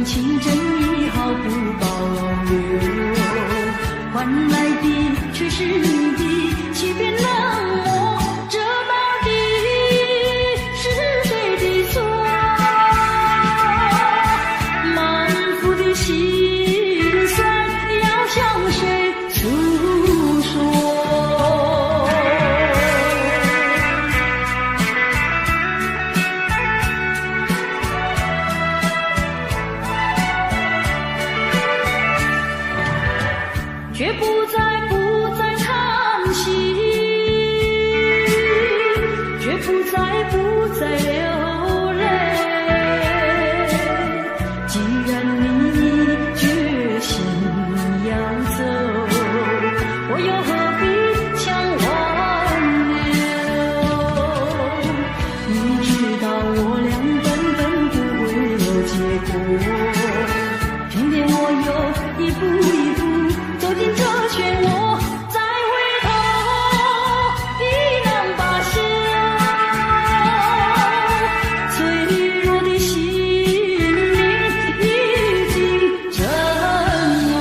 真情真意毫不保留，换来的却是你的欺骗冷漠，这到底是谁的错？满腹的心酸要向谁诉说？却不再叹息，却不再流泪。既然你决心要走，我又何必强挽留？你知道我俩根本不会有结果，偏偏我又一步一步走进这漩涡，再回头已难罢休。脆弱的心灵已经震落。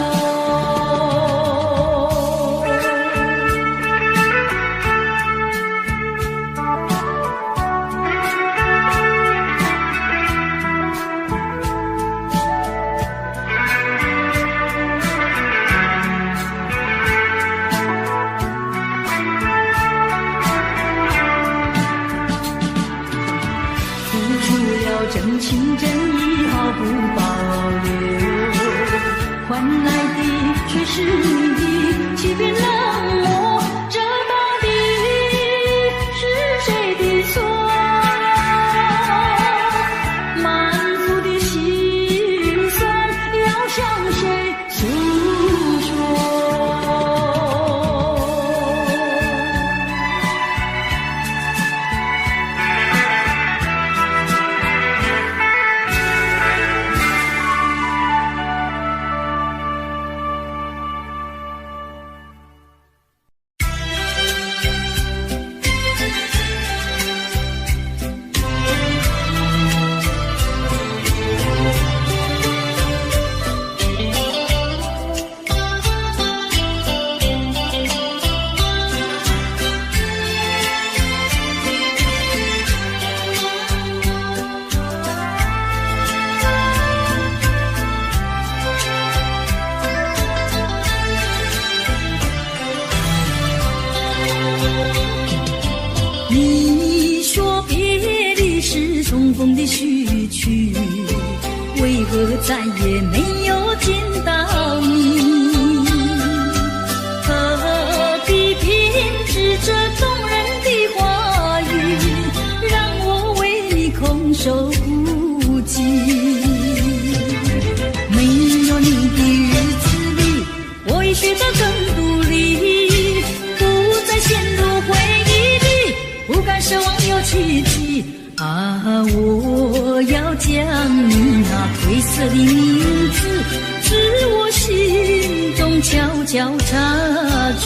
真情真意毫不保留，换来的却是你的欺骗冷漠，这到底是谁的错？满腹的心酸要向谁诉说？你说别离是重逢的序曲，为何再也没有见到你？何必偏执这动人的话语，让我为你空守孤寂？没有你的日子里，我已学得更独立，不再陷入回忆里，不敢奢望有奇迹啊！我要将你那褪色的名字，至我心中悄悄插去。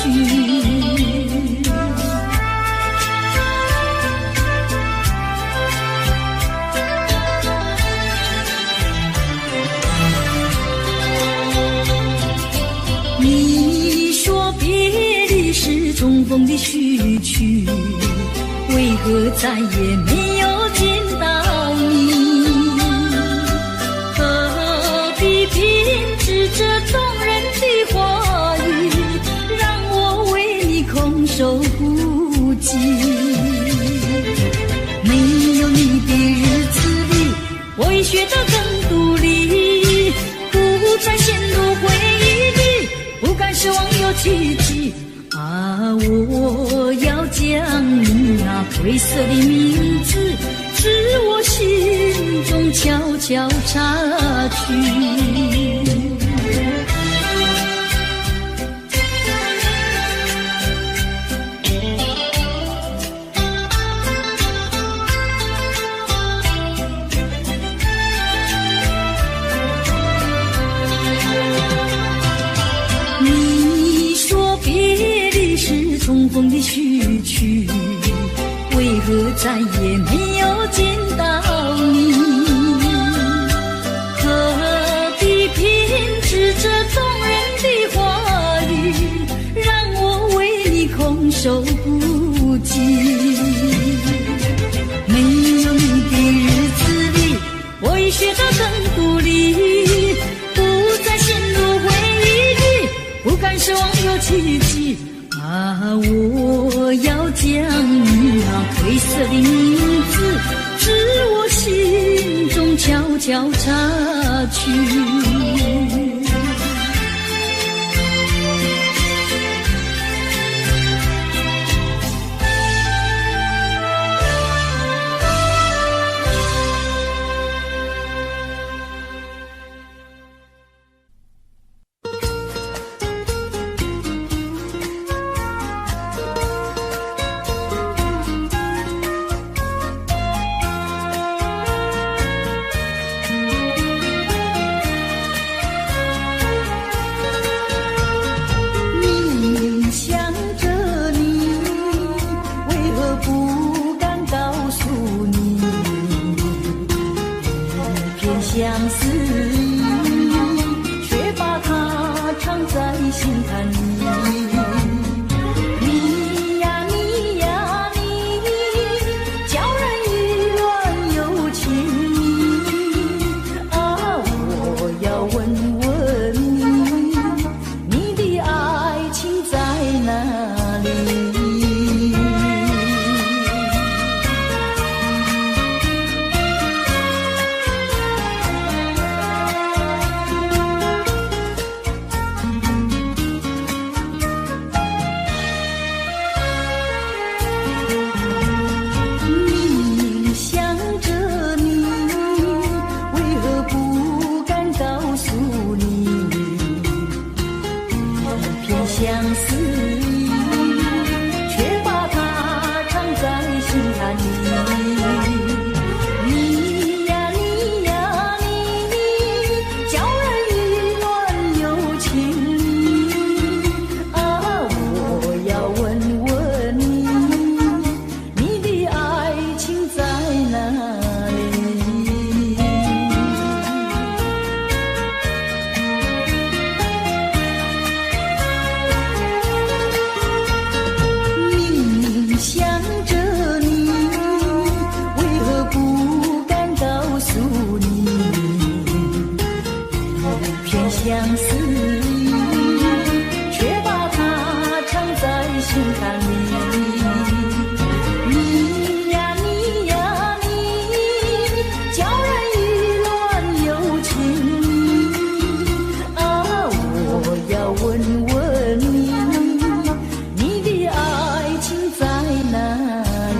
你说别离是重逢的序曲，为何再也没有见到你？何必偏执这动人的话语，让我为你空守孤寂？没有你的日子里，我已学得更独立，不再陷入回忆里，不敢奢望有奇迹啊！我要将你那褪色的名字，至我心中悄悄插去。你说别离是重逢的序曲，为何再也没有见到你？何奇迹啊！我要将你那褪色的名字，至我心中悄悄插去。相思意，却把它藏在心坎里。你呀你呀你，叫人意乱又情迷啊！我要问问你，你的爱情在哪里？相思意，却把它藏在心坎里。你呀你呀你，叫人意乱又情迷啊！我要问问你，你的爱情在哪里？想着你，为何不敢告诉你？偏相思意，却把它藏在心坎里。你呀你呀你，叫人意乱又情迷啊！我要问问你，你的爱情在哪里？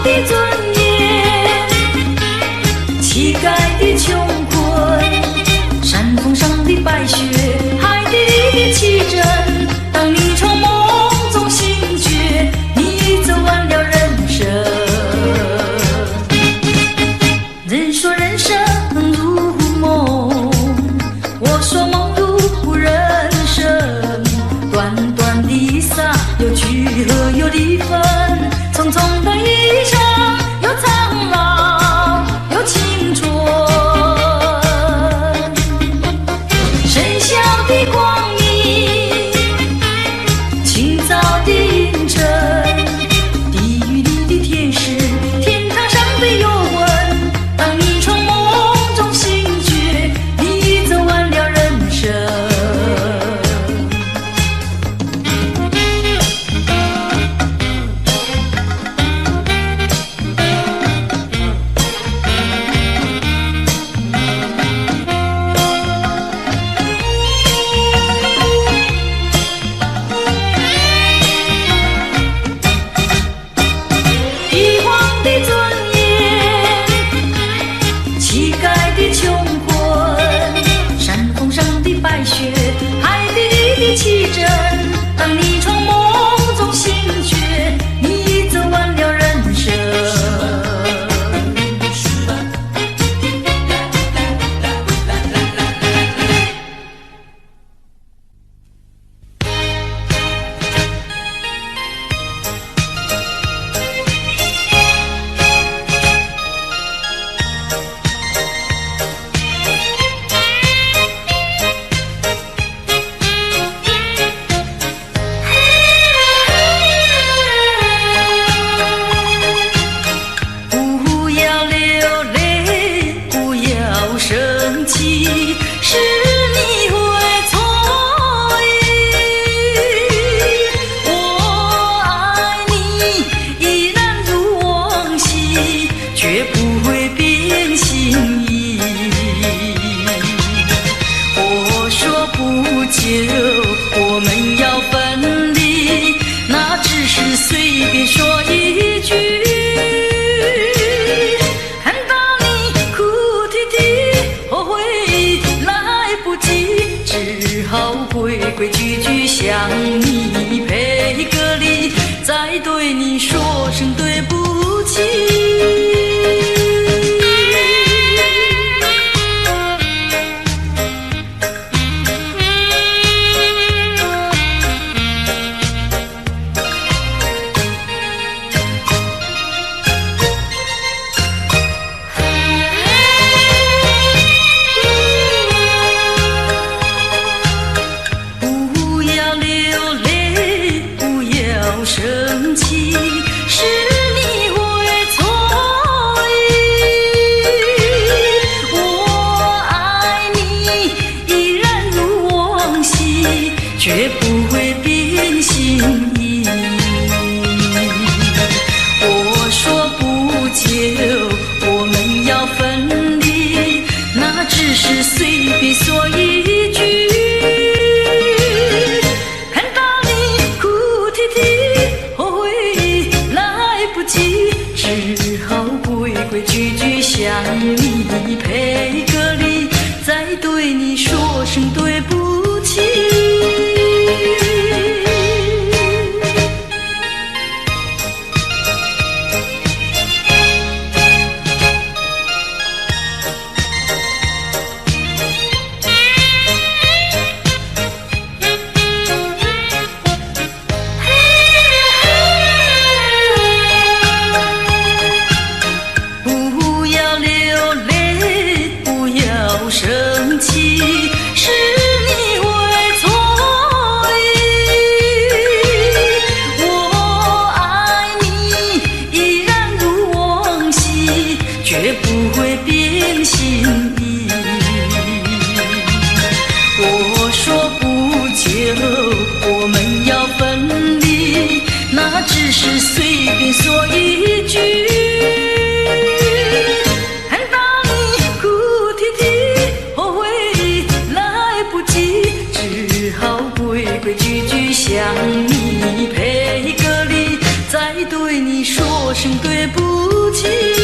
的尊严，乞丐的穷困，山峰上的白雪，海底的奇珍。当你从梦中醒觉，你走完了人生。人说人生如梦，我说梦如人生。短短的一刹，有聚合有离分，匆匆的一生，有苍老有青春。深宵的光明，清早的阴沉，地狱里的天使，天堂上的幽魂。当你从梦中醒觉，你走完了人生。帝王的尊严，乞丐的穷困，山峰上的白雪，海底的奇珍。当你从梦中醒觉，你走完了人生。不要流泪，不要生气，是你会错意。我爱你依然如往昔，绝不会变心意。我说不久我们要分离，那只是随便说一句。看到你哭啼啼，后悔来不及，只好规规矩矩向你赔个礼，再对你说声对不起。不要流泪，不要生气，是你会错意。我爱你依然如往昔，绝不会变心意。我说不久我们要分离，那只是随便说一句。看到你哭啼啼，后悔来不及，只好规规矩矩向你赔个礼，再对你说声对不起。不要流泪，不要生气，是你会错意。我爱你依然如往昔，绝不会变心意。我说不久我们要分离，那只是随便说一句。看到你哭啼啼，后悔来不及，只好规规矩矩向你赔个礼，再对你说声对不及。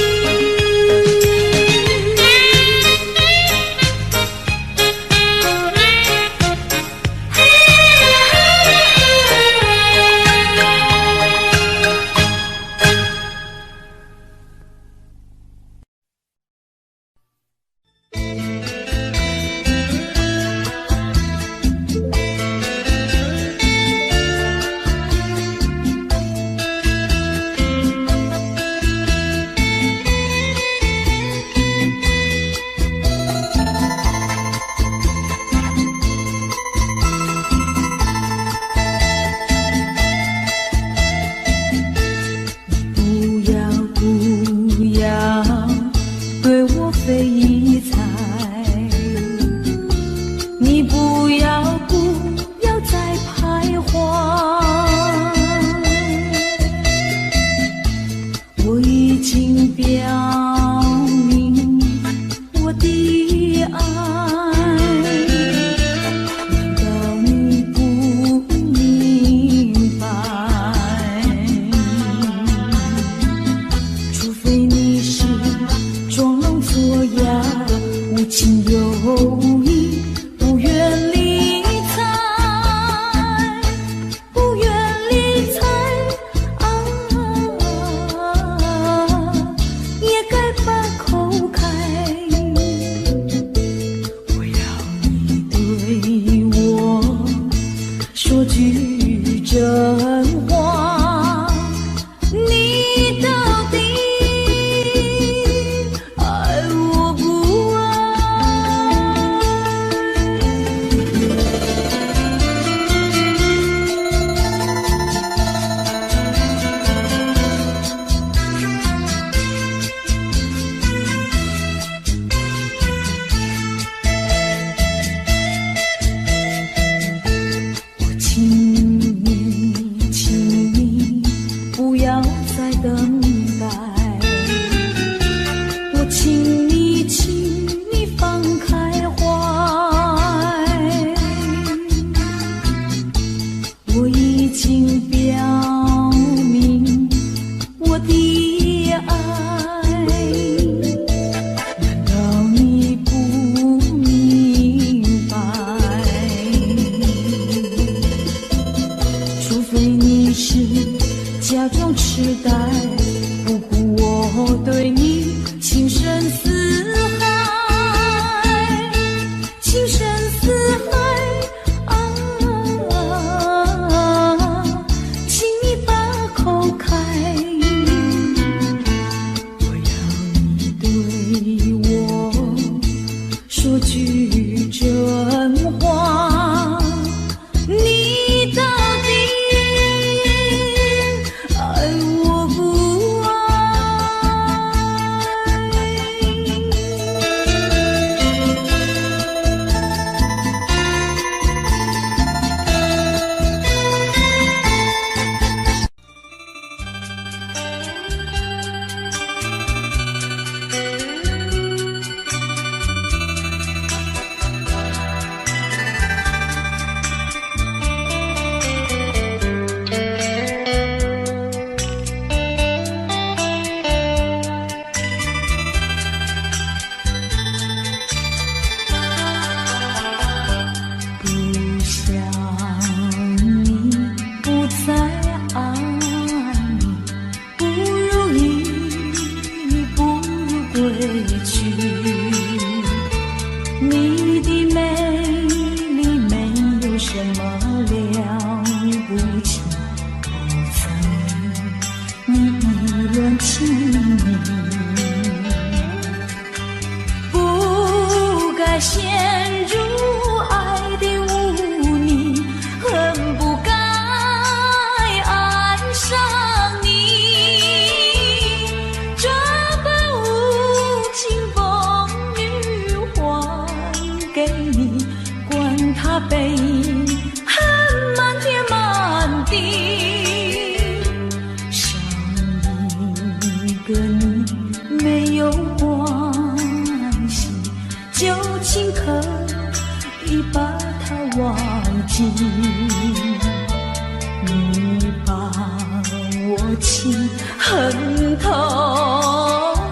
我情很痛，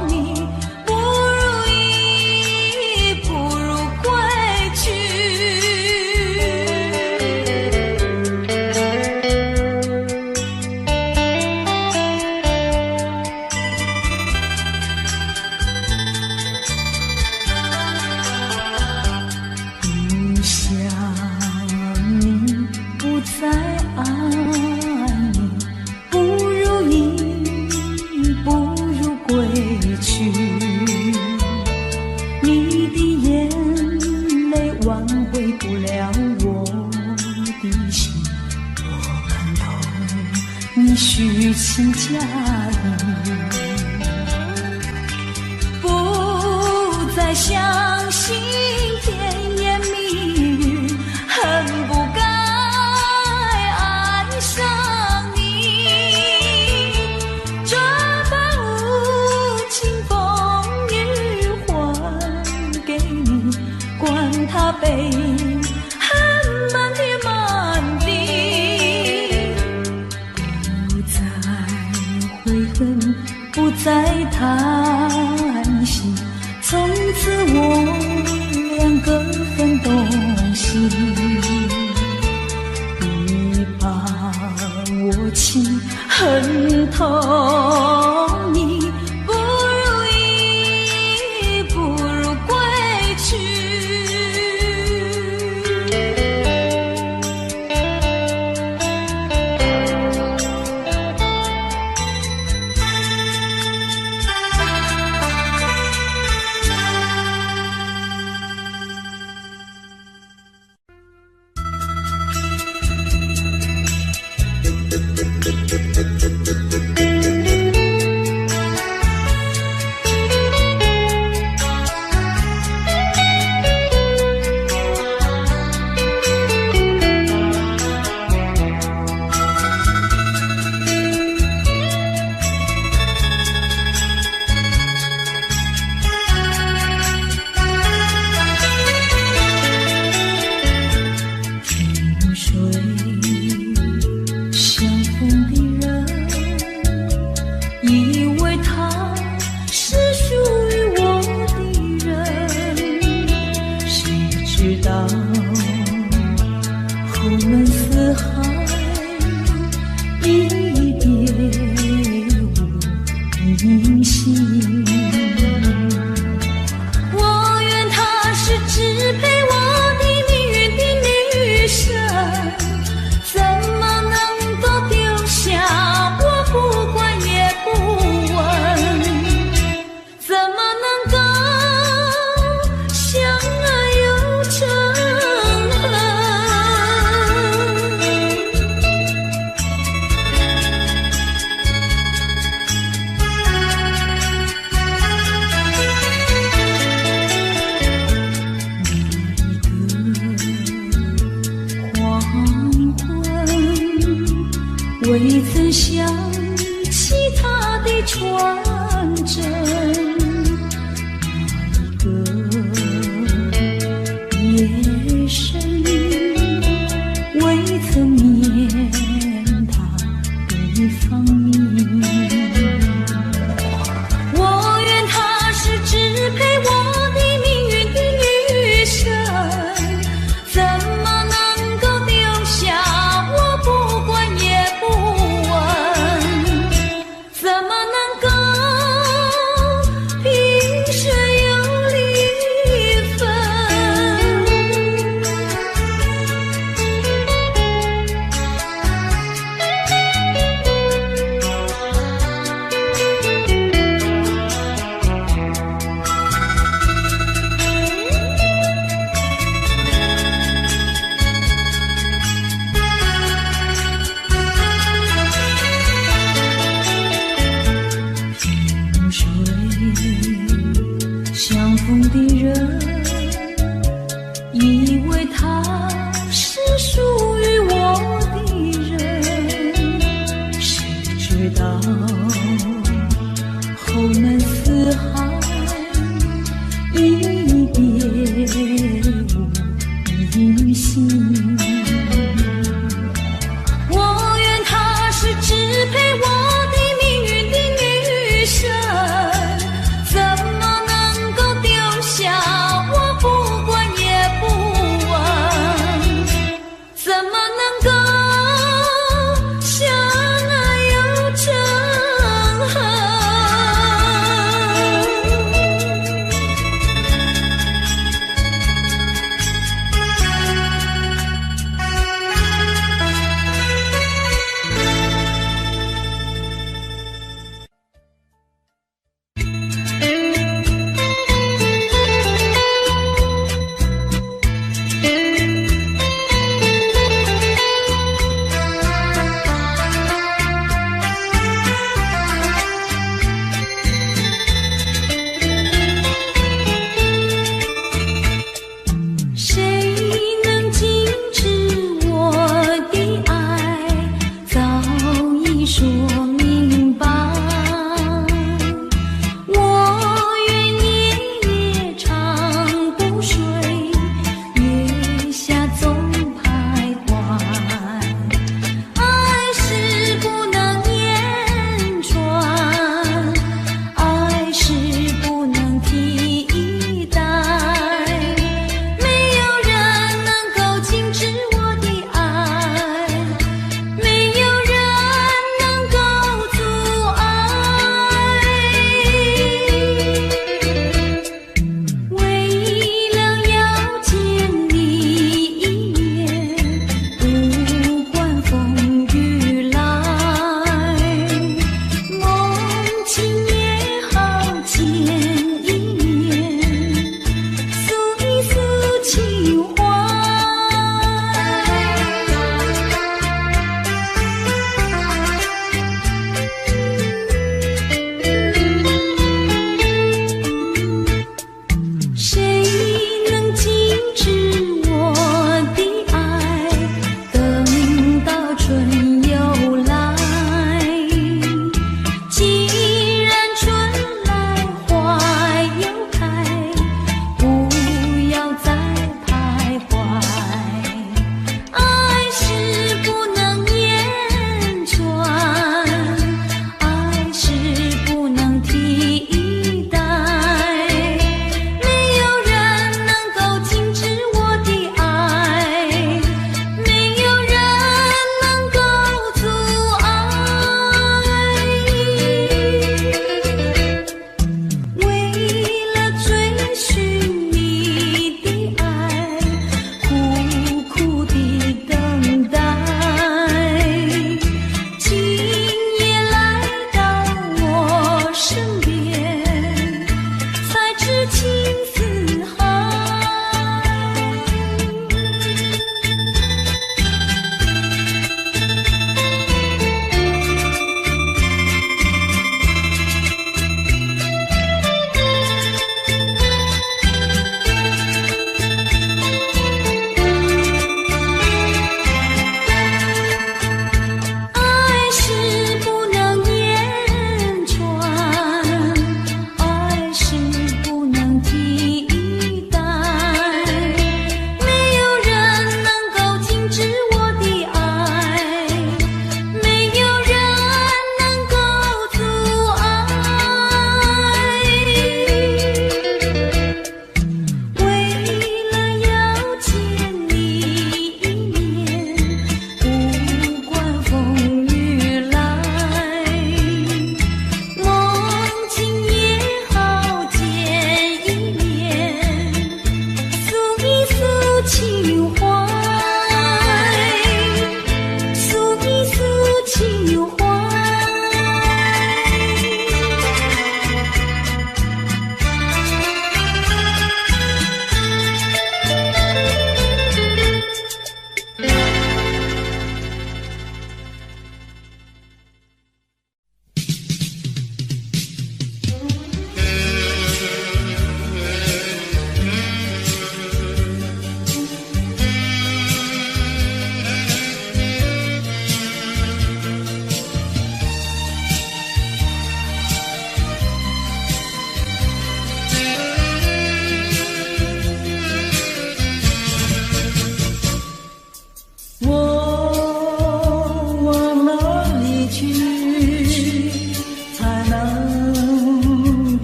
你不如意，不如归去。不想你，不再爱你，不如意，不如归去。你的眼泪挽回不了我的心，我看透你虚情假意，不再相信甜言蜜语，恨不该爱上你。这般无情风雨还给你，管他背恨满天满地。不再悔恨，不再叹息，从此我俩各分东西。你把我情很透，你不如意，不如归去。未曾想起他的传真，那一个夜深，未曾念他的芳名。我愿他是支配我的命运的女神，怎么能够丢下我不管也不问？怎么能够萍水有离分？萍水相逢的人，以为他是属于我的人，谁知道后门四海，一别无音信。我愿他是支配我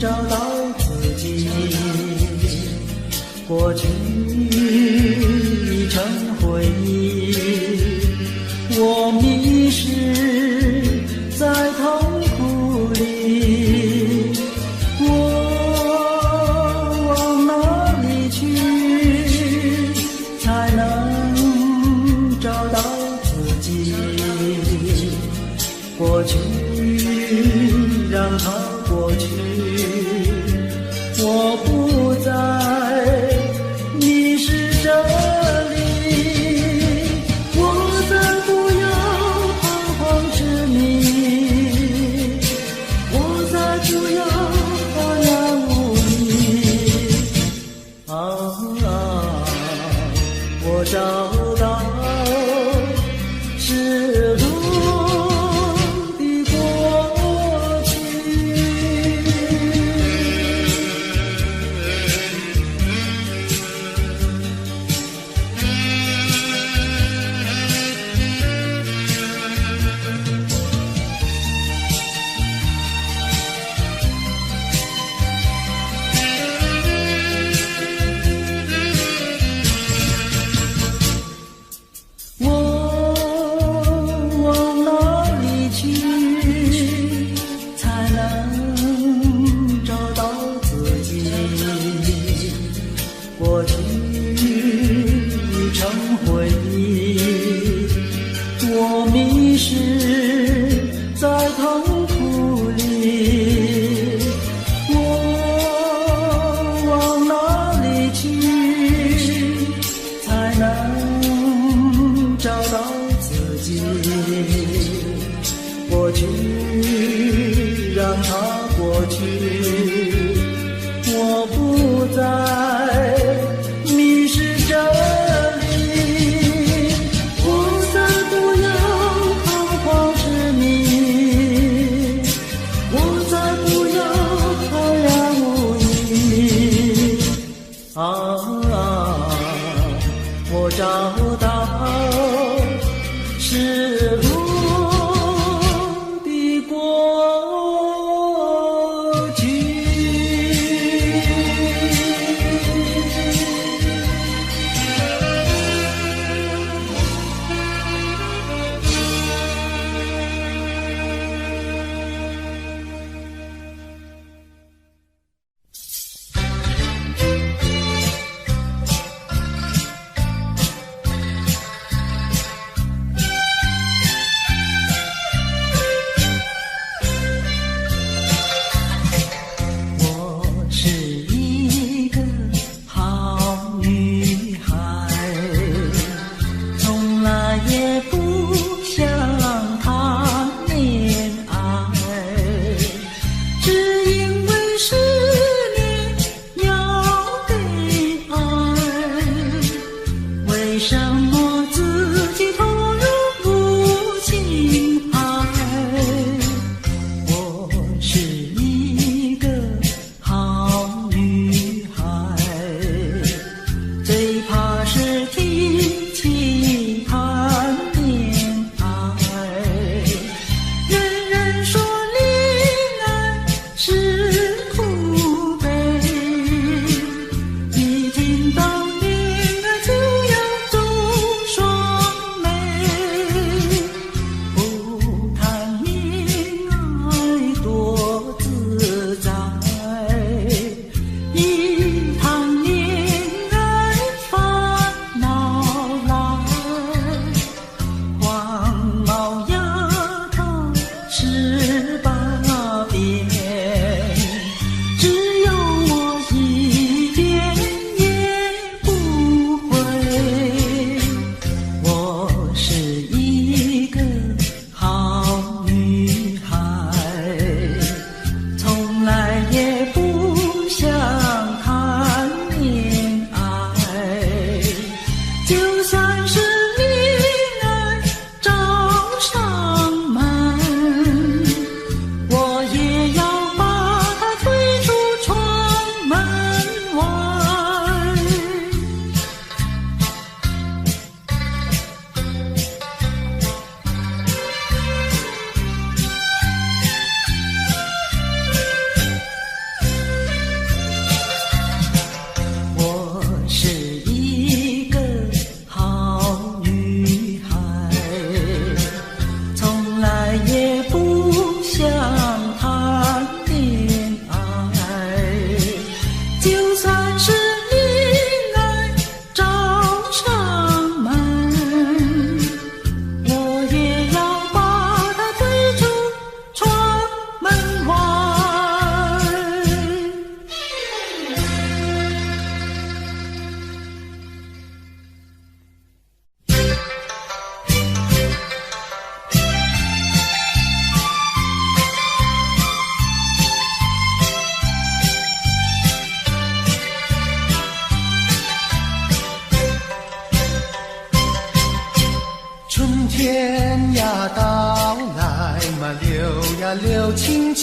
找到自己，过去已成回忆，我迷失在痛苦里，我往哪里去才能找到自己？过去让它过去，我不再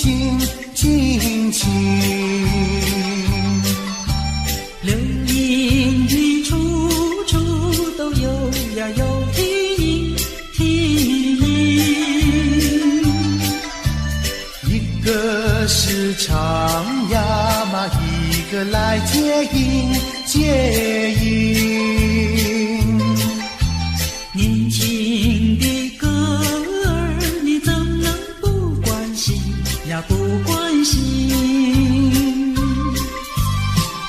情尽情。流言语处处都有呀有听一个是唱呀嘛，一个来接应接应。年轻的歌儿，你怎能不关心呀不关心？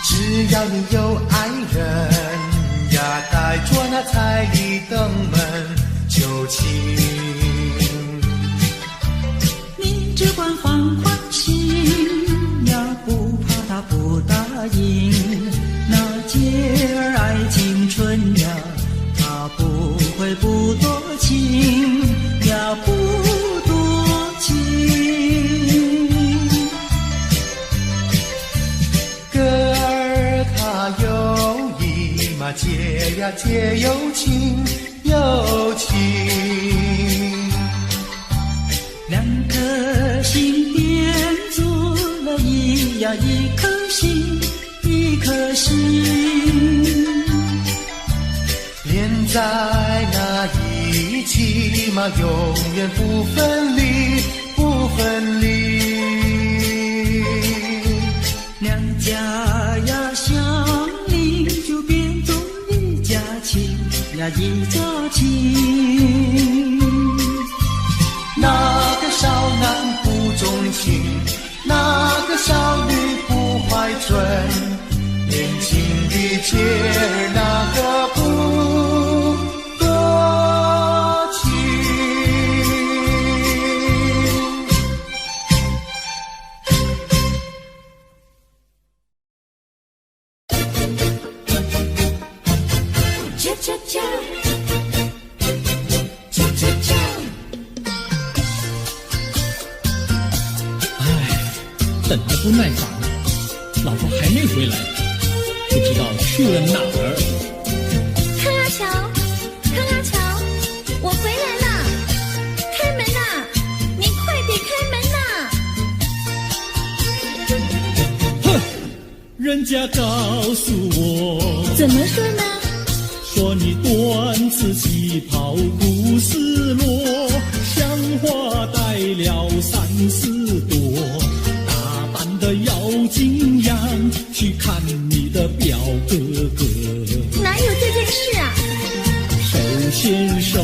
只要你有爱人呀，带着那彩礼登门就亲。你只管放宽心呀，不怕他不答应。那姐儿爱青春呀，他不会不多情呀，不多情。歌儿它有意嘛，结呀结有情有情。两颗心变作了一颗心，一颗心。连在那一起嘛，永远不分离，不分离。两家呀相邻，就变作一家亲呀一家亲。那个少男不钟情，那个少女不怀春，年轻的姐儿那个不多情。恰恰恰，恰恰恰。等得不耐烦了，老婆还没回来，不知道去了哪儿。康阿乔，康阿乔，我回来了，开门呐！你快点开门呐！哼，人家告诉我，怎么说呢？说你短次旗袍不丝落，像花戴了3、4朵。的妖精样去看你的表哥哥，哪有这件事啊？手牵手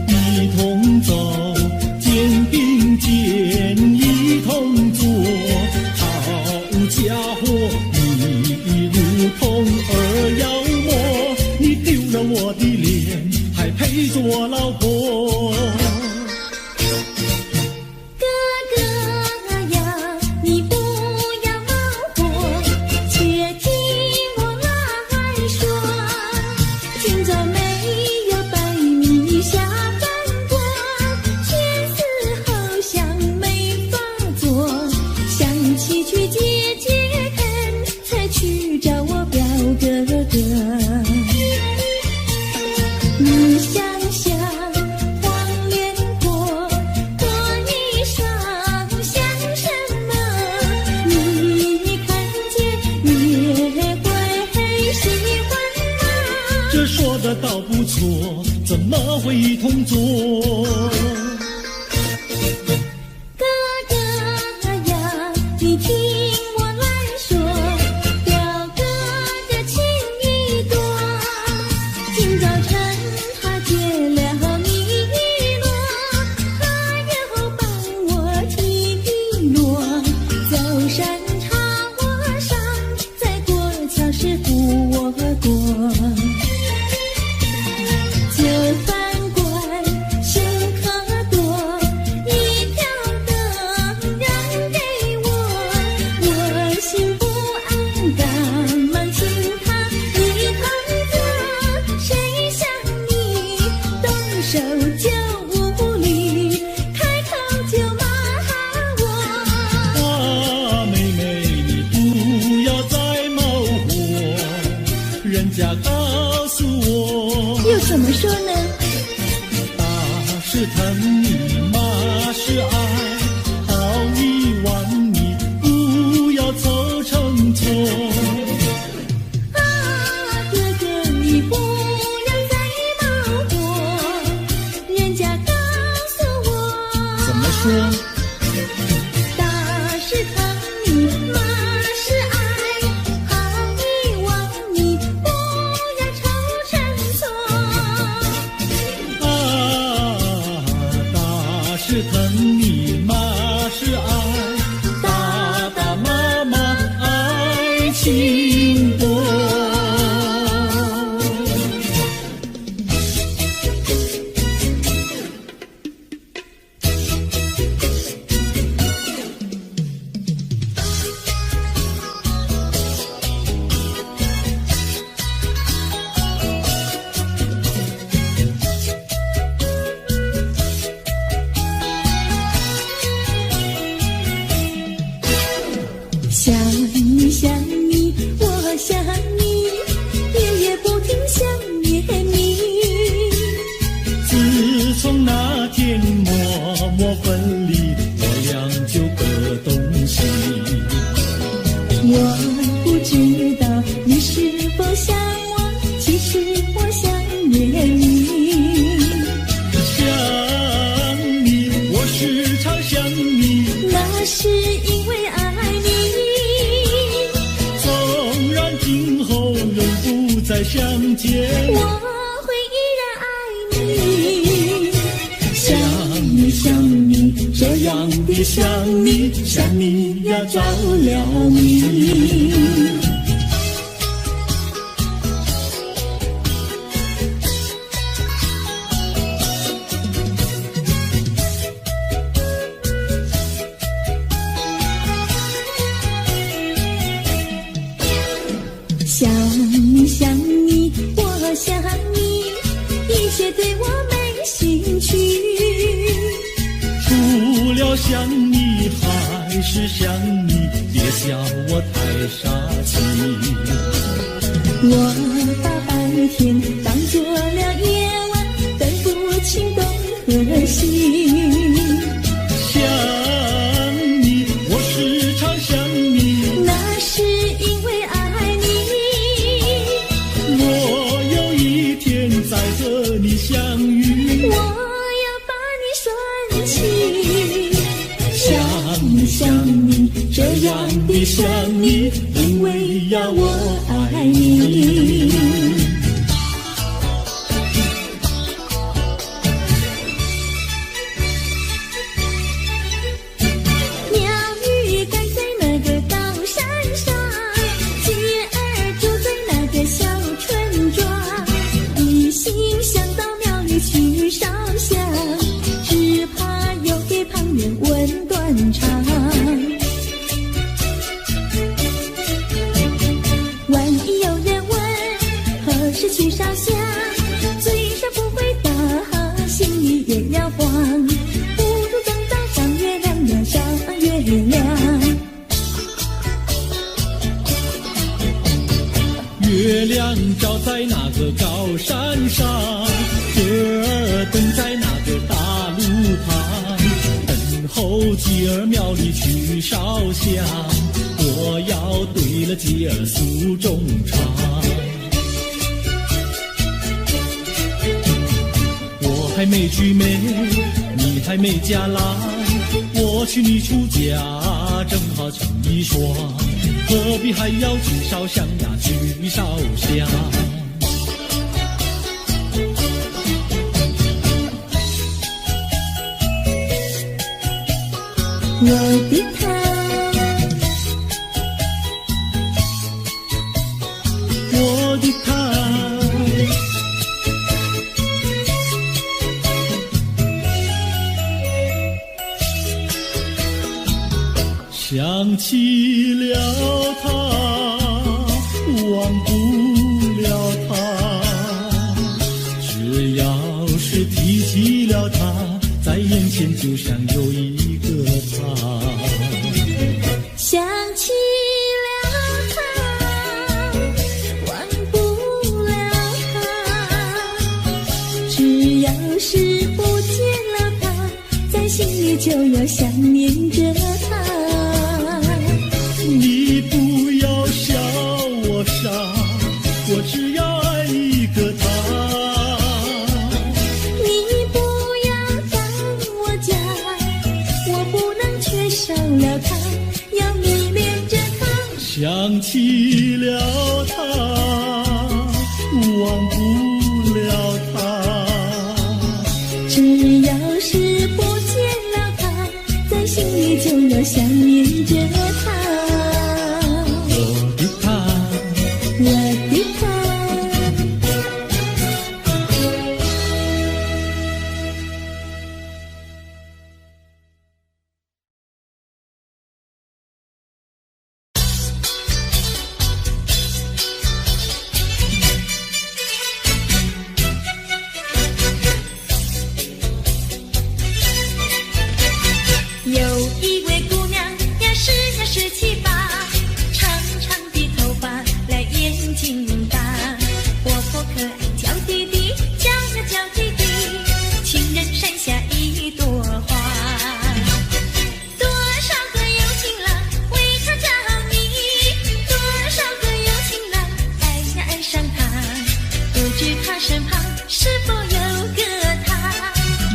一同走，肩并肩一同坐。好家伙，你如同儿妖魔，你丢了我的脸，还陪着我老婆。你想想黄连果，果你爽想什么？你看见也会喜欢吗？这说的倒不错，怎么会一同做？哥哥呀，你听我来说，表哥的情意多。今早晨他接了你一落，他又帮我提一落。走山茶我上，再过桥是扶我过。就饭馆请客多，一条灯让给我，我心不安，赶忙请他一同坐。谁想你动手就无理，开口就骂我。啊，妹妹，你不要再冒火，人家告诉我，又怎么说呢？打是疼你，骂是爱，好一啊，哥哥你不要再恼火，人家告诉我，怎么说？大是疼你，马是爱，好你忘你，不要愁成错。啊，大是疼你，马是爱，爸爸妈妈爱情多。想你想你，我想你，夜夜不停想念你。自从那天默默分离，我俩就各东西。我不知道你是否想我，其实我想念你。想你，我时常想你，那是因为爱你。纵然今后永不再相见，我会依然爱你。想你想你，这样的想你，想你呀着了迷。想你想你，我想你，一切对我没兴趣。除了想你还是想你，别笑我太傻气。我把白天当作了夜晚，分不清东和西。想你，我时常想你，那是因为爱你。我有一天再和你相遇，我要把你拴起。想你想你，这样的想你，因为呀我爱你。鸟语盖在那个高山上，鸡儿住在那个小村庄，一心想到庙里去烧香，只怕又给旁人问断肠。万一有人问何时去烧香，嘴上不回答，心里也要慌。不如等到上月亮呀上月亮。月亮照在那个高山上，歌儿等在那个大路旁，等候鸡儿庙里去烧香，我要对了鸡儿诉衷肠。我还没娶媒，你还没嫁来，我娶你出嫁，正好成一双，何必还要去烧香呀，去烧香。我的他，我的他，想起了他，忘不了他，只要是提起了他，在眼前就像有一个他。想起了他，忘不了他，只要是不见了他，在心里就要想念着他。你不要想想起了他，忘不了他。只要是不见了他，在心里就要想念着他。我的他，我的他。有一位姑娘呀，是17、8，长长的头发来眼睛大，活泼可爱娇滴滴，叫呀叫滴滴，情人山下一朵花。多少个有情郎为她着迷，多少个有情郎爱呀爱上她，不知她身旁是否有个他，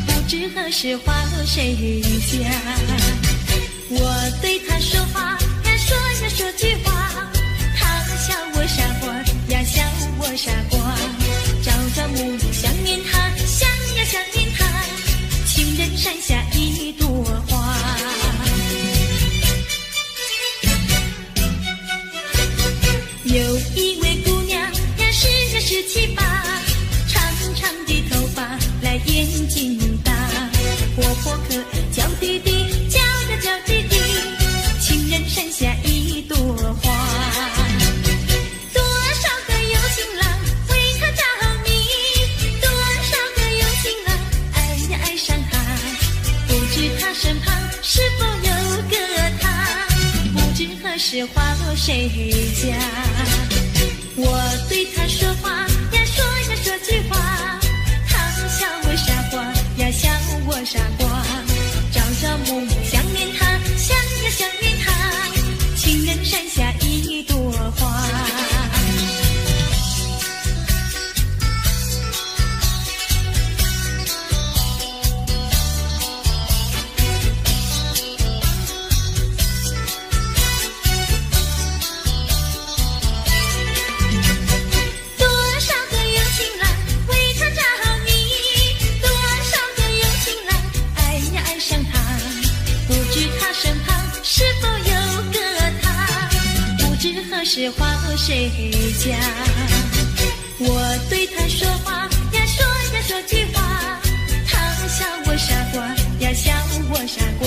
不知何时花落谁家。我对他说话呀，说句话，他笑我傻瓜呀，笑我傻瓜。朝朝暮暮想念他，想呀想念他，情人山下一朵花。有一位姑娘呀，是17、8，长长的头发来眼睛大，活泼可爱娇滴滴，叫呀叫滴滴，情人山下一朵花。多少个有情郎为她着迷，多少个有情郎爱呀爱上她，不知她身旁是否有个他，不知何时花落谁家。我对他说话呀，说句话，他笑我傻瓜呀，笑我傻瓜。朝朝暮暮想念他，想呀想念他，情人山下一朵花。多少个有情郎为她着迷，多少个有情郎爱呀爱上他，不知他身旁是否有个他，不知何时花落谁家。我对他说话呀，说句话，他笑我傻瓜呀，笑我傻瓜。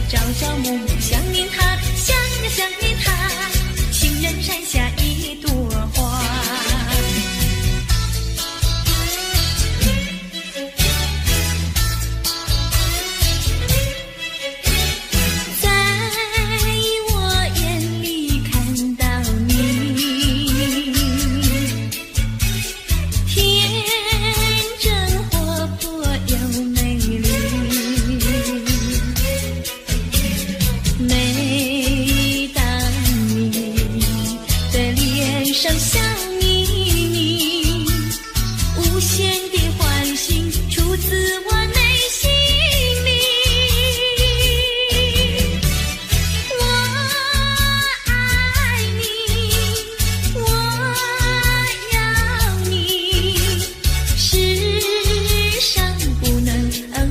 朝朝暮暮想念他，想呀想念他，情人山下一朵花。在我眼里看到你，天真活泼又美丽。每当你的脸上笑眯眯，无限的欢欣出自我内心里。我爱你，我要你，世上不能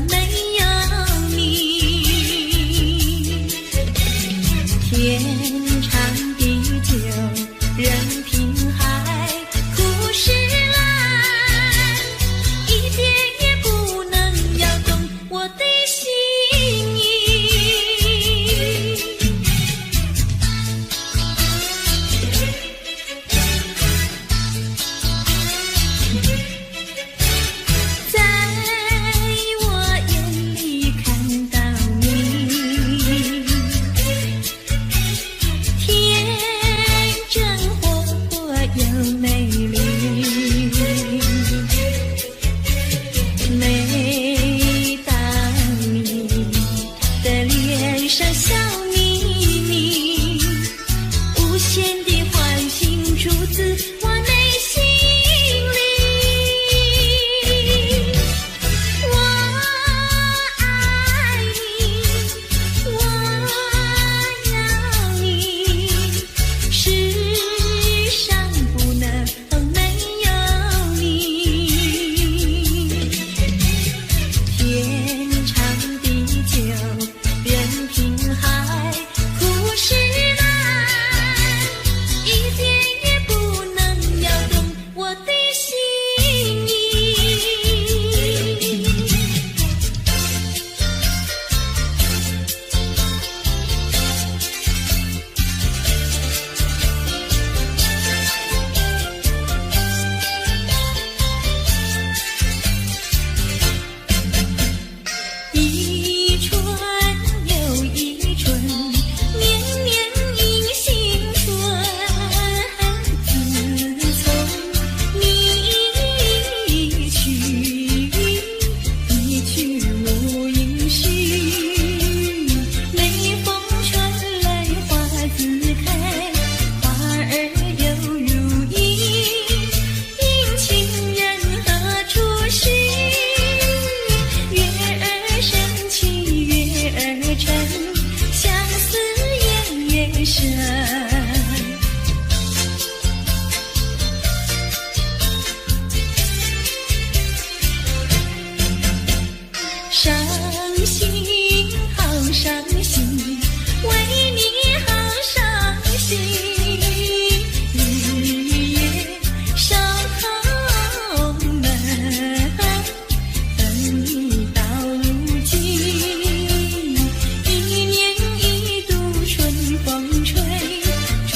没有你。天长地久，任凭海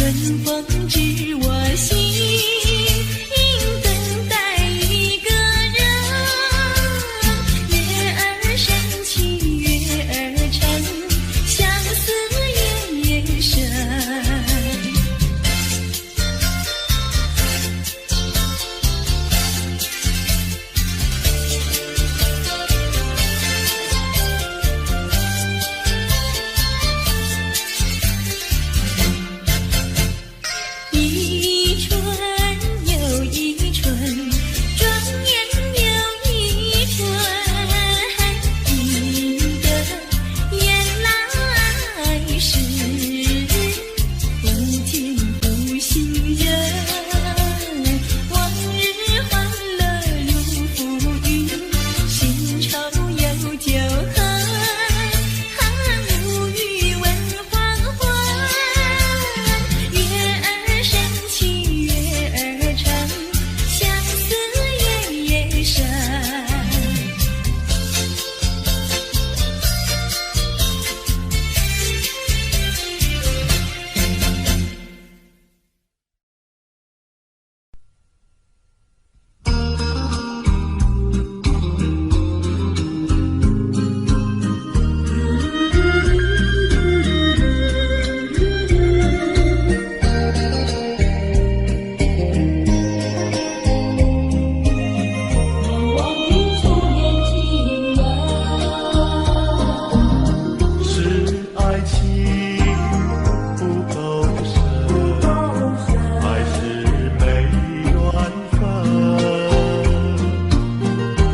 春风知我心，等待一个人。月儿升起月儿沉，相思夜夜深。一春又一春，转眼又一春，记得原来是不见不信人。往日欢乐如浮云，新愁又旧恨，无语问黄昏。月儿升起月儿沉，相思夜夜深。我的初恋情人，是爱情不够深，还是没缘分？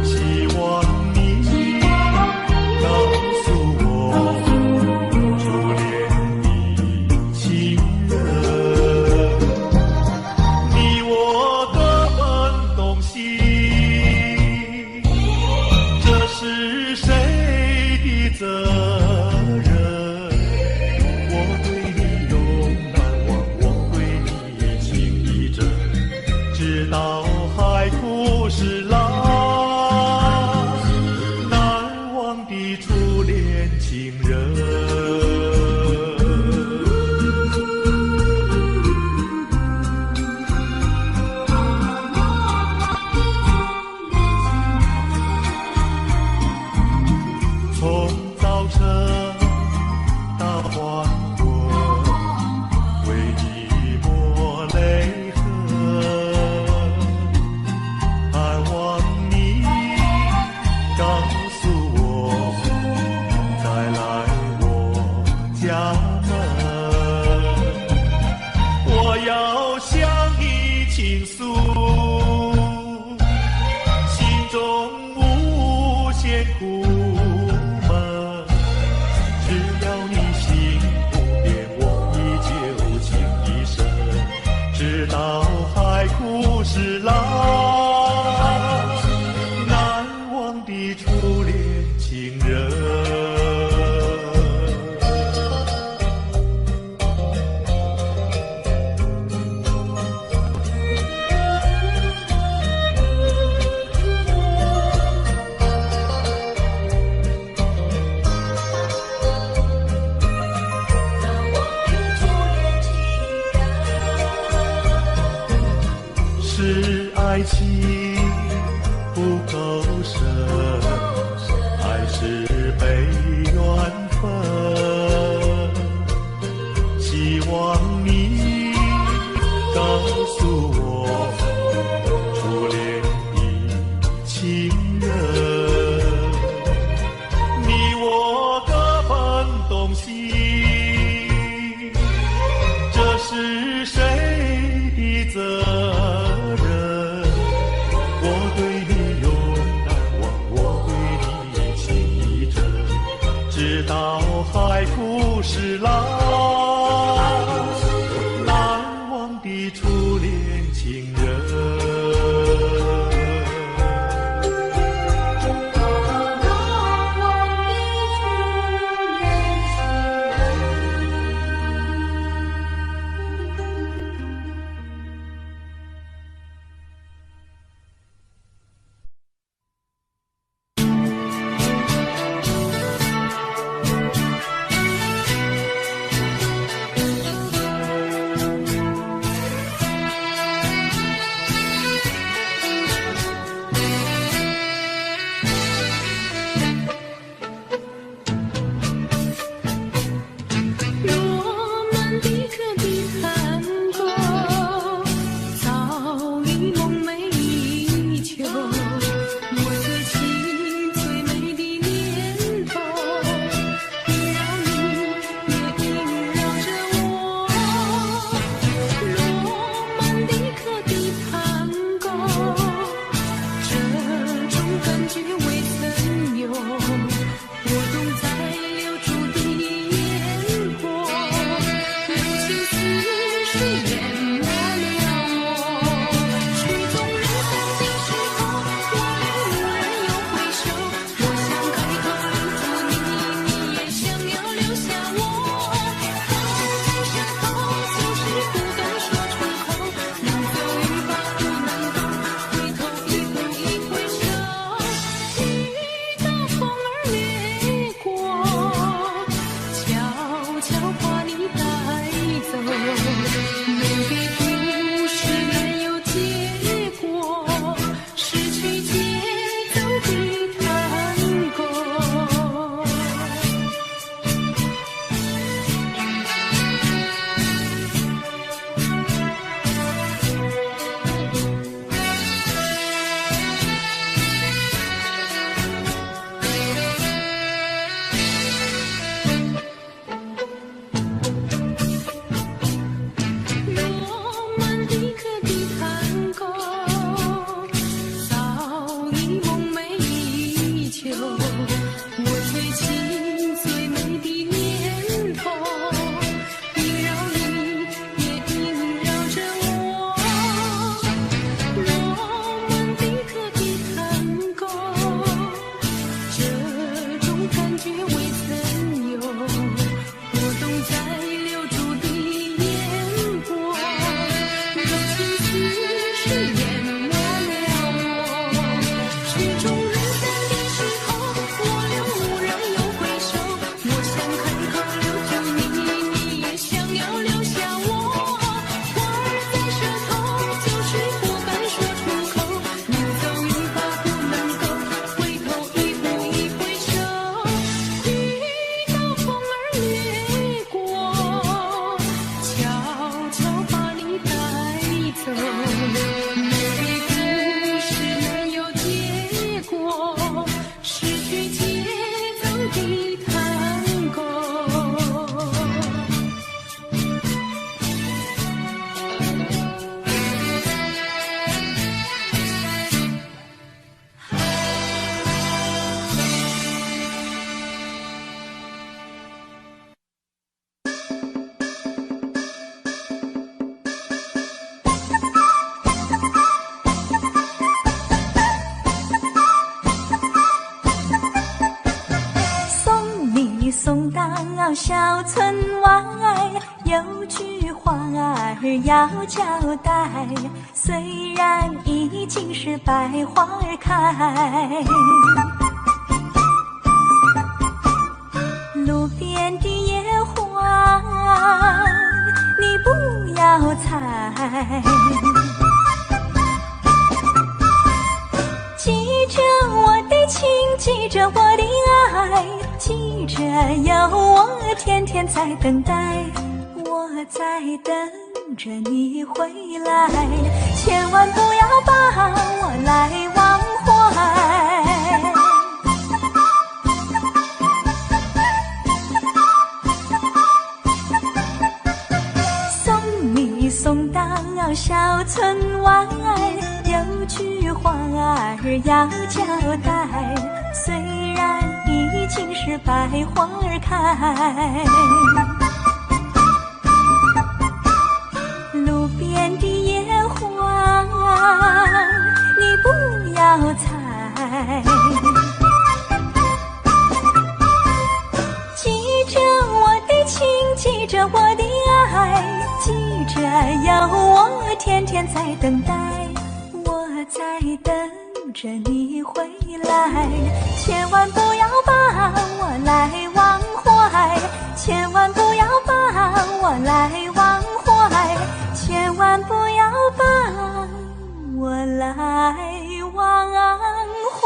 希望你告诉我，初恋的情人，你我各奔东西。这是谁的责任？我对你永难忘，我对你情意真，直到海枯石烂，难忘的初恋情人。从早晨到黄昏，为你抹泪痕，盼望你告诉我，再来我家门，我要向你倾诉，心中无限苦闷。只要你心不变，我依旧情一生，直到海枯石烂，难忘的初恋情人。是爱情不够深，还是没缘分？希望你告诉我，初恋的情人，你我各奔东西，这是谁的责任？我对你永难忘，我对你情意真，直到海枯石烂，难忘的初恋情人。满了我。曲终人散尽时候，我俩蓦然又回首。我想开口留住你，你也想要留下我。花儿在山头，就是不敢说出口。能走一步不能够，回头一步一回首。雨打风儿掠过，悄悄把你带走。美丽故事没有结果，失去节奏的探戈。罗曼蒂克的探戈，早已梦寐已久。我最亲最美的念头，萦绕你，也萦绕着我。罗曼蒂克的探戈，这种感觉未曾有。我懂在留住的眼波，柔情似水淹没了我。曲终人散的时候，我俩蓦然又回首。我想开口留住你，你也想要留下我。花儿在舌头，就是不敢说出口。能走一步不能够，回头一步一回首。雨打风儿掠过，悄悄把你带走。美丽故事没有结果，失去节奏的探戈。送你送到小村外，有句话儿要交代。虽然已经是百花儿开，路边的野花你不要采。记着我的情，记着我的爱，记着有我天天在等待。我在等着你回来，千万不要把我来忘怀。送你送到小村外，有句话儿要交代。虽然已经是百花儿开，路边的野花你不要采。记着我的情，记着我的爱，记着有我天天在等待。我在等着你回来，千万不要把我来忘怀，千万不要把我来忘怀，千万不要把我来忘怀。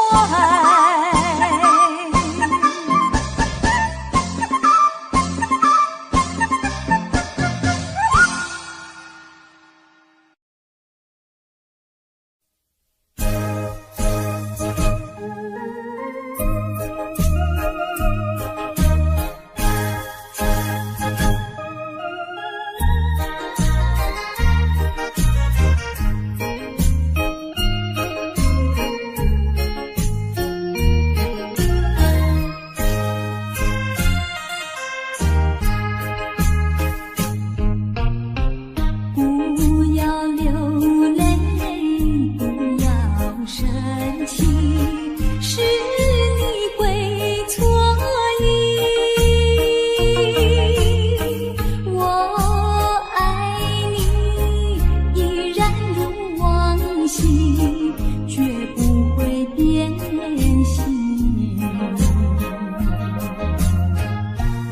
心，绝不会变心。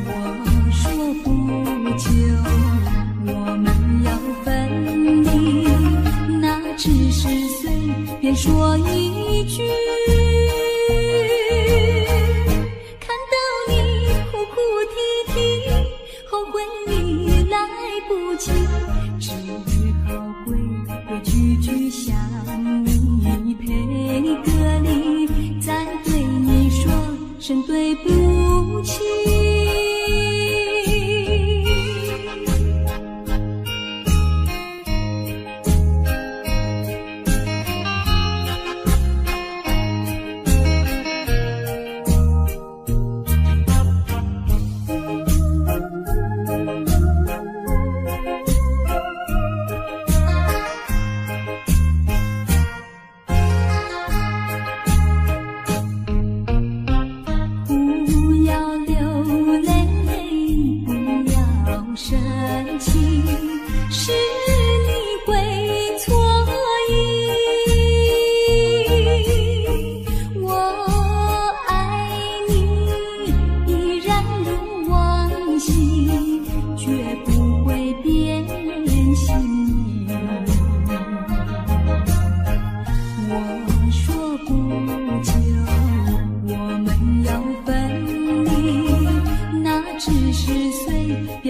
我说不久我们要分离，那只是随便说一句。看到你哭哭啼啼，后悔已来不及，只好规规矩矩向你赔个礼，再对你说声对不起。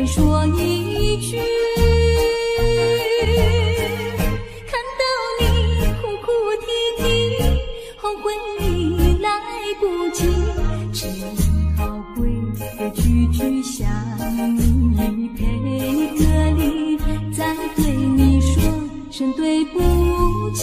说一句，看到你哭哭啼啼，后悔已来不及，只好规规矩矩向你赔个礼，再对你说声对不起。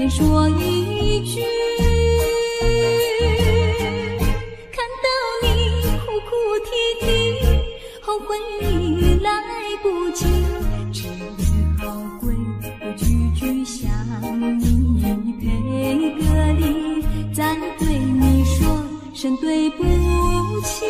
说一句，看到你哭哭啼啼，后悔已来不及，只好规规矩矩向你赔个礼，再对你说声对不起。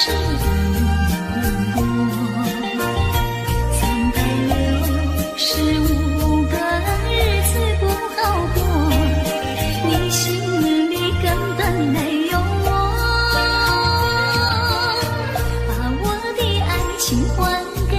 事更多，365个日子不好过，你心里根本没有我，把我的爱情还给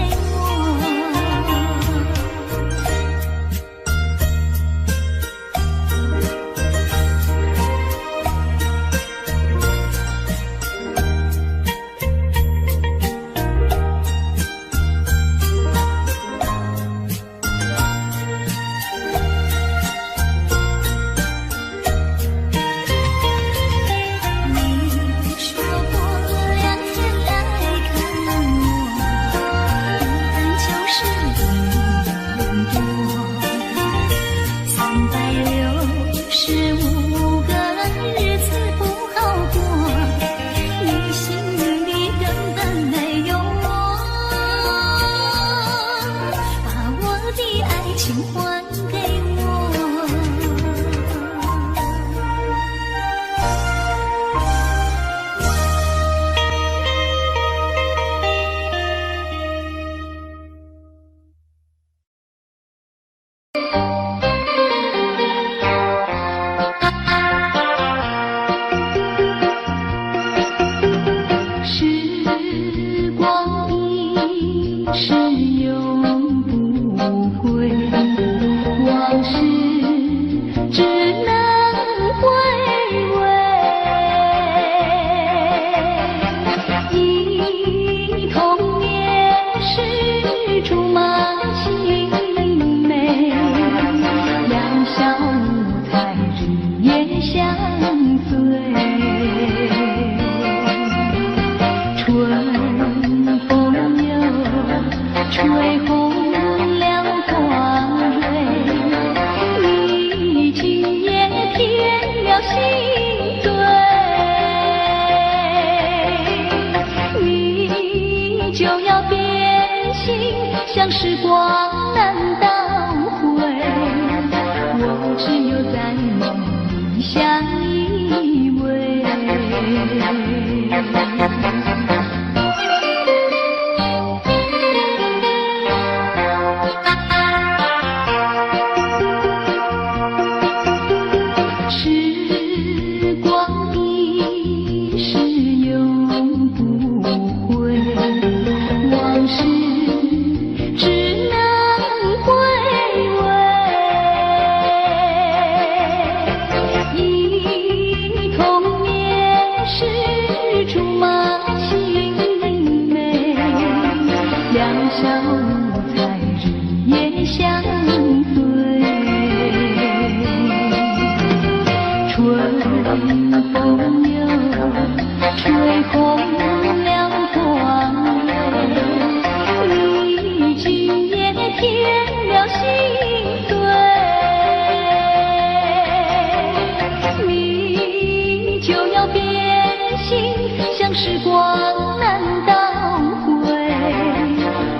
像时光难倒回，我只有在梦里相依偎。时光一逝永不回，往事只能回味，忆童年时竹马青梅，两小无猜日夜相随，春风又吹红了光蕊，你今夜添了心碎，你就要变心，像时光难倒回，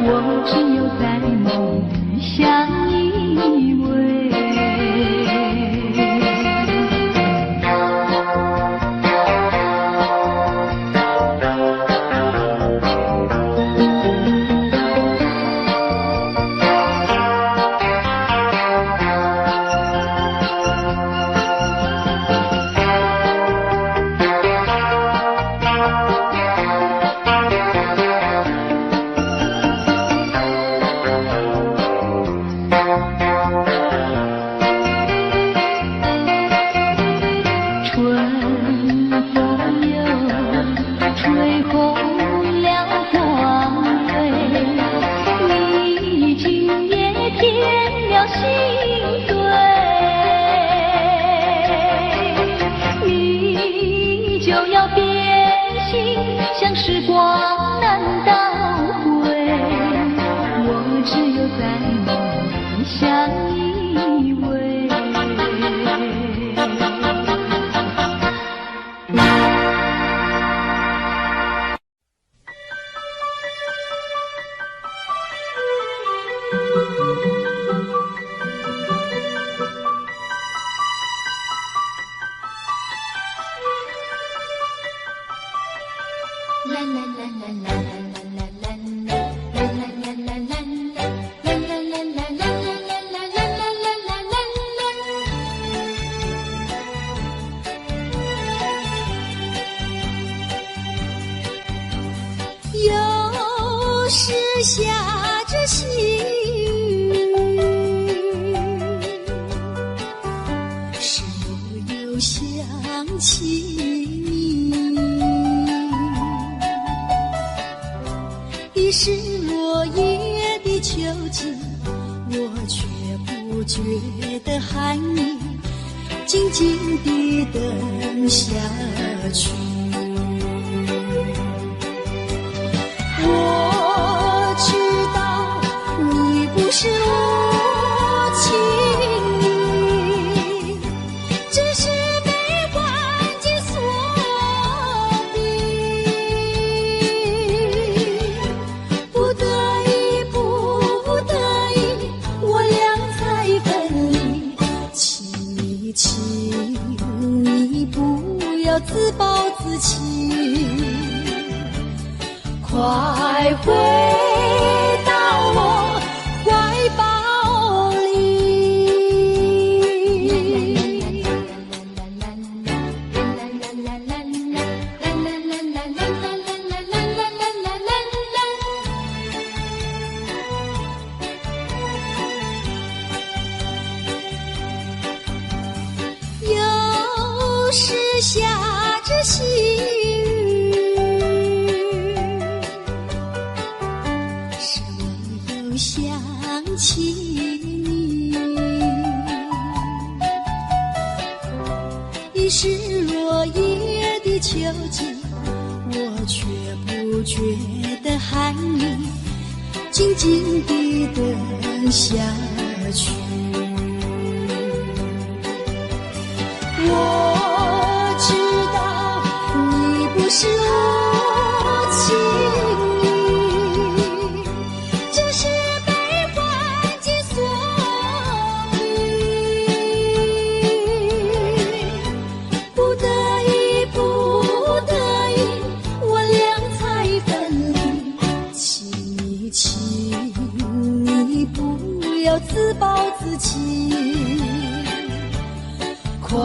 我只有在梦里相依偎。像时光难倒回，我只有在梦里相依偎。来有时下着细雨，是我又想起你。已是落叶的秋景，我却不觉得寒意，静静地等下去。我知道你不是无情意，只是被环境所逼，不得已，不得已，我俩才分离。请你不要自暴自弃，快回到我怀抱里。有时下着细雨，是我又想起你。已是落叶的秋景，我却不觉得寒意，静静地等下去。我知道你不是无情意，只是被环境所逼，不得已，不得已，我俩才分离。请你不要自暴自弃，快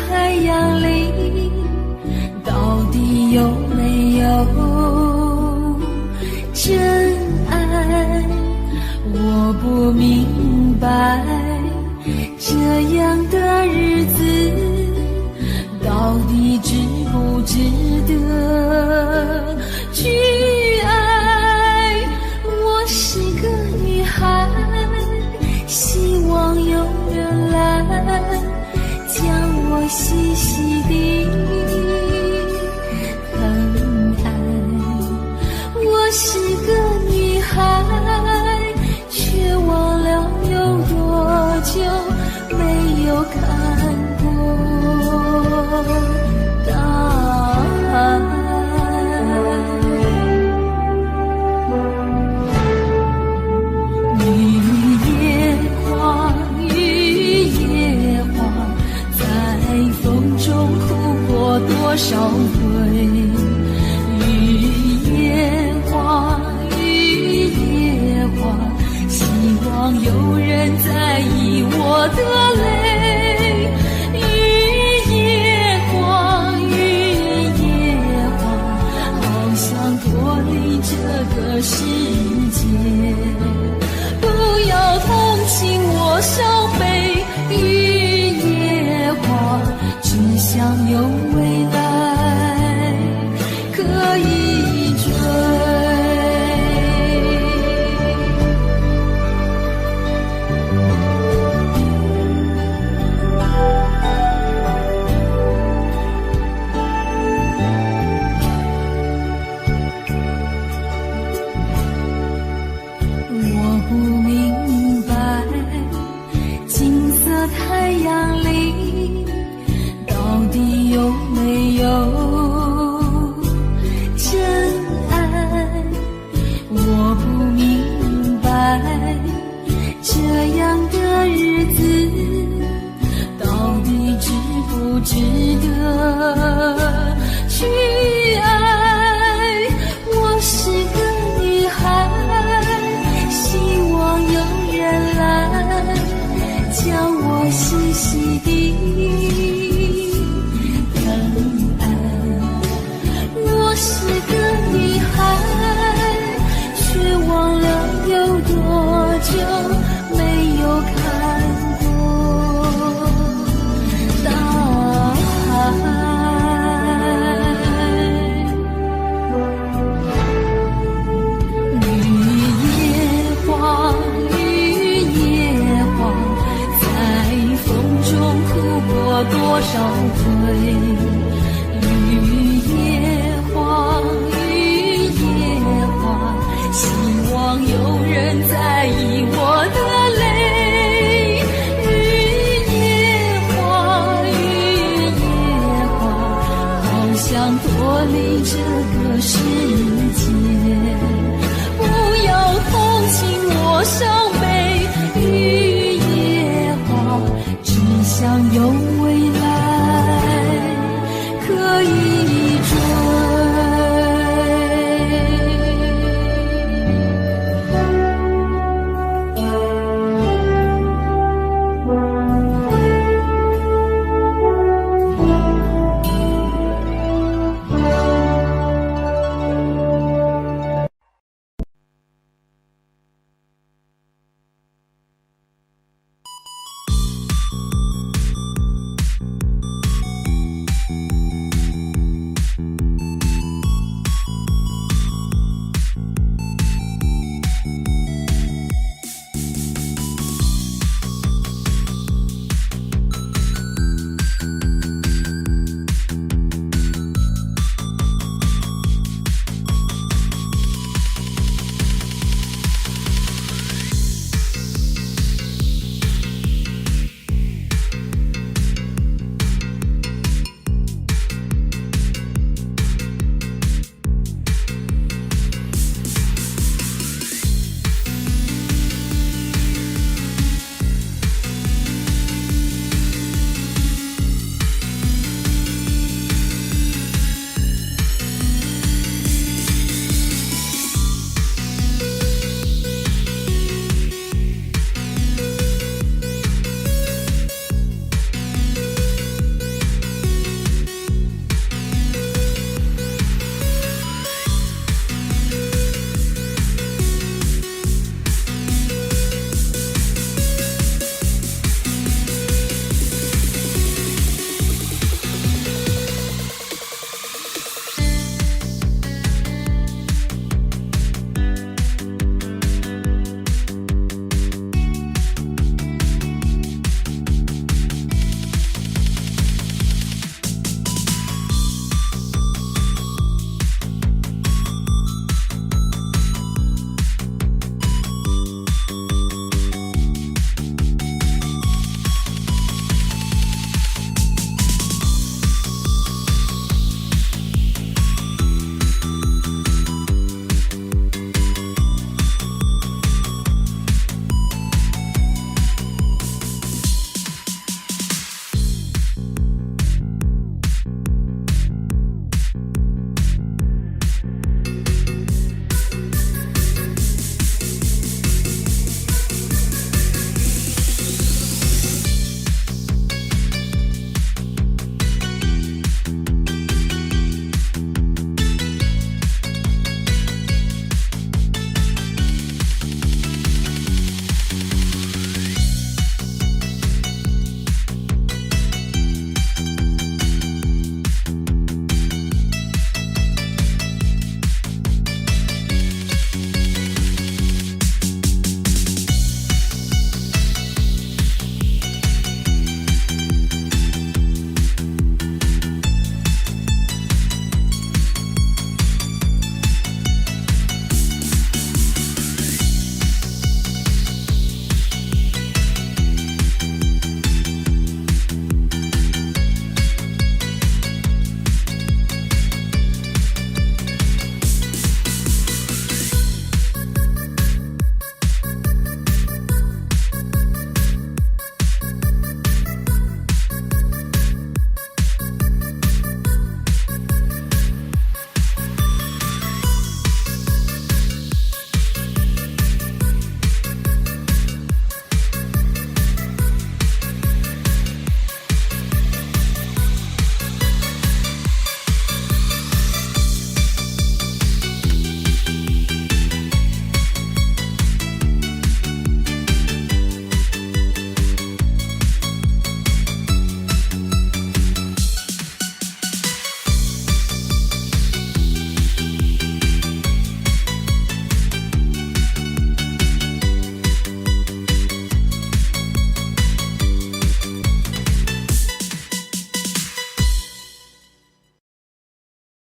太阳里，到底有没有真爱？我不明白，这样的日子到底值不值得去爱？我是个女孩，希望有人来将我细细地疼爱。我是个女孩，却忘了有多久没有看过大海。雨也花，雨也花，在风中哭过多少回。雨也花，雨也花，希望有人在意我的泪。雨也花，雨也花，好想脱离这个世界。不要同情我伤悲，雨也花，只想有未来可以追。我不明白，金色太阳里到底有没有真爱？我不明白，这样的日子到底值不值得去爱？我是个女孩，希望有人来将我细细地疼爱。我是个女孩，却忘了有多久没有看过大海。多少回，雨也花，雨也花，希望有人在意我的泪。雨也花，雨也花，好想脱离这个世界。不要同情我伤悲，雨也花，只想有未来可以追。